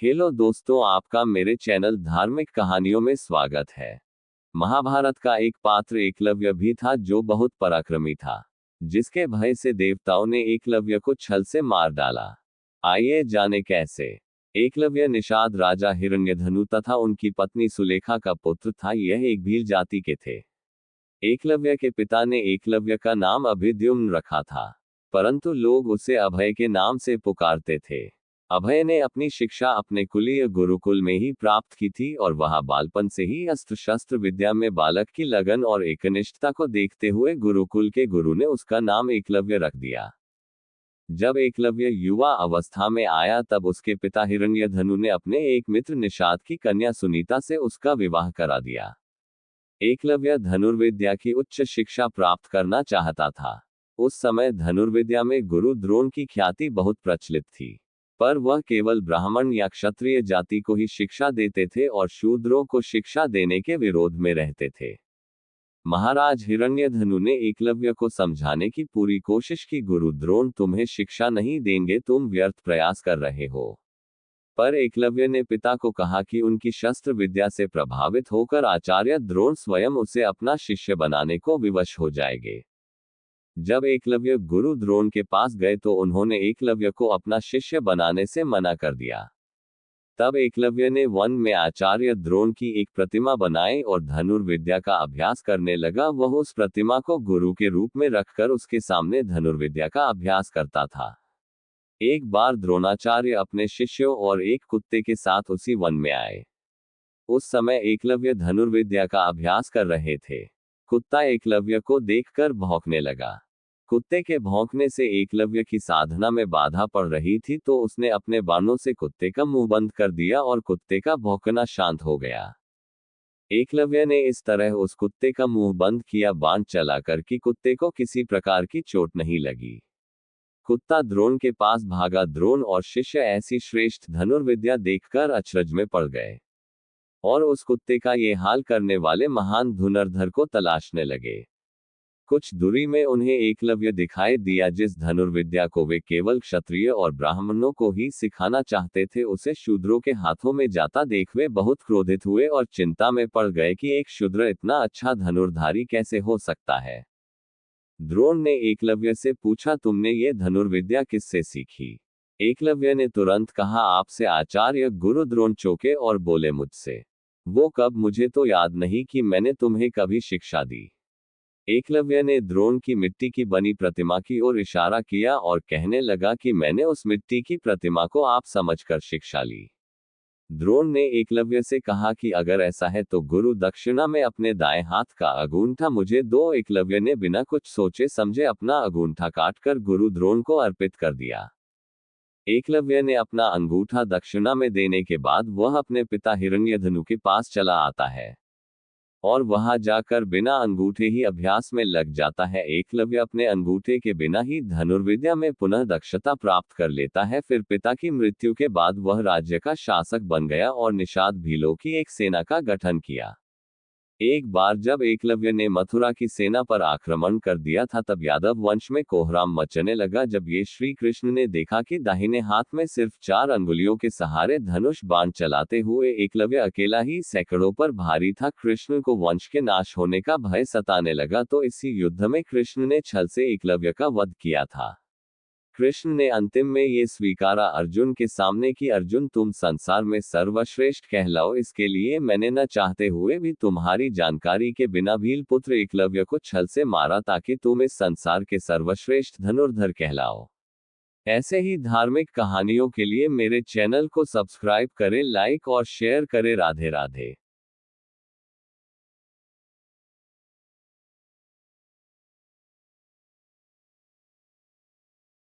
Hello दोस्तों, आपका मेरे चैनल धार्मिक कहानियों में स्वागत है। महाभारत का एक पात्र एकलव्य भी था जो बहुत पराक्रमी था, जिसके भय से देवताओं ने एकलव्य को छल से मार डाला। आइए जाने कैसे। एकलव्य निषाद राजा हिरण्यधनु तथा उनकी पत्नी सुलेखा का पुत्र था। यह एक भील जाति के थे। एकलव्य के पिता ने एकलव्य का नाम अभिद्युम्न रखा था, परंतु लोग उसे अभय के नाम से पुकारते थे। अभय ने अपनी शिक्षा अपने कुलीय गुरुकुल में ही प्राप्त की थी और वह बालपन से ही अस्त्र शस्त्र विद्या में बालक की लगन और एकनिष्ठता को देखते हुए गुरुकुल के गुरु ने उसका नाम एकलव्य रख दिया। जब एकलव्य युवा अवस्था में आया तब उसके पिता हिरण्यधनु ने अपने एक मित्र निषाद की कन्या सुनीता से उसका विवाह करा दिया। एकलव्य धनुर्विद्या की उच्च शिक्षा प्राप्त करना चाहता था। उस समय धनुर्विद्या में गुरु द्रोण की ख्याति बहुत प्रचलित थी, पर वह केवल ब्राह्मण या क्षत्रिय जाति को ही शिक्षा देते थे और शूद्रों को शिक्षा देने के विरोध में रहते थे। महाराज हिरण्यधनु ने एकलव्य को समझाने की पूरी कोशिश की। गुरु द्रोण तुम्हें शिक्षा नहीं देंगे, तुम व्यर्थ प्रयास कर रहे हो। पर एकलव्य ने पिता को कहा कि उनकी शस्त्र विद्या से प्रभावित होकर आचार्य द्रोण स्वयं उसे अपना शिष्य बनाने को विवश हो जाएंगे। जब एकलव्य गुरु द्रोण के पास गए तो उन्होंने एकलव्य को अपना शिष्य बनाने से मना कर दिया। तब एकलव्य ने वन में आचार्य द्रोण की एक प्रतिमा बनाई और धनुर्विद्या का अभ्यास करने लगा। वह उस प्रतिमा को गुरु के रूप में रखकर उसके सामने धनुर्विद्या का अभ्यास करता था। एक बार द्रोणाचार्य अपने शिष्यों और एक कुत्ते के साथ उसी वन में आए। उस समय एकलव्य धनुर्विद्या का अभ्यास कर रहे थे। कुत्ता एकलव्य को देखकर भौंकने लगा। कुत्ते के भौंकने से एकलव्य की साधना में बाधा पड़ रही थी, तो उसने अपने बाणों से कुत्ते का मुंह बंद कर दिया और कुत्ते का भौंकना शांत हो गया। एकलव्य ने इस तरह उस कुत्ते का मुंह बंद किया, बाण चलाकर कि कुत्ते को किसी प्रकार की चोट नहीं लगी। कुत्ता द्रोण के पास भागा। द्रोण और शिष्य ऐसी श्रेष्ठ धनुर्विद्या देखकर अचरज में पड़ गए और उस कुत्ते का ये हाल करने वाले महान धनुर्धर को तलाशने लगे। कुछ दूरी में उन्हें एकलव्य दिखाई दिया, जिस धनुर्विद्या को वे केवल क्षत्रिय और ब्राह्मणों को ही सिखाना चाहते थे, उसे शूद्रों के हाथों में जाता देख वे बहुत क्रोधित हुए और चिंता में पड़ गए कि एक शूद्र इतना अच्छा धनुर्धारी कैसे हो सकता है। द्रोण ने एकलव्य से पूछा, तुमने ये धनुर्विद्या किससे सीखी? एकलव्य ने तुरंत कहा, आपसे आचार्य गुरु द्रोण चौंके और बोले, मुझसे? वो कब? मुझे तो याद नहीं कि मैंने तुम्हें कभी शिक्षा दी। एकलव्य ने द्रोण की मिट्टी की बनी प्रतिमा की ओर इशारा किया और कहने लगा कि मैंने उस मिट्टी की प्रतिमा को आप समझकर शिक्षा ली। द्रोण ने एकलव्य से कहा कि अगर ऐसा है तो गुरु दक्षिणा में अपने दाएं हाथ का अंगूठा मुझे दो। एकलव्य ने बिना कुछ सोचे समझे अपना अंगूठा काटकर गुरु द्रोण को अर्पित कर दिया। एकलव्य ने अपना अंगूठा दक्षिणा में देने के बाद वह अपने पिता हिरण्यधनु के पास चला आता है और वहां जाकर बिना अंगूठे ही अभ्यास में लग जाता है। एकलव्य अपने अंगूठे के बिना ही धनुर्विद्या में पुनः दक्षता प्राप्त कर लेता है। फिर पिता की मृत्यु के बाद वह राज्य का शासक बन गया और निषाद भीलों की एक सेना का गठन किया। एक बार जब एकलव्य ने मथुरा की सेना पर आक्रमण कर दिया था, तब यादव वंश में कोहराम मचने लगा। जब ये श्री कृष्ण ने देखा कि दाहिने हाथ में सिर्फ 4 अंगुलियों के सहारे धनुष बाण चलाते हुए एकलव्य अकेला ही सैकड़ों पर भारी था, कृष्ण को वंश के नाश होने का भय सताने लगा, तो इसी युद्ध में कृष्ण ने छल से एकलव्य का वध किया था। कृष्ण ने अंतिम में ये स्वीकारा अर्जुन के सामने कि अर्जुन, तुम संसार में सर्वश्रेष्ठ कहलाओ। इसके लिए मैंने न चाहते हुए भी तुम्हारी जानकारी के बिना भील पुत्र एकलव्य को छल से मारा, ताकि तुम इस संसार के सर्वश्रेष्ठ धनुर्धर कहलाओ। ऐसे ही धार्मिक कहानियों के लिए मेरे चैनल को सब्सक्राइब करें, लाइक और शेयर करें। राधे राधे।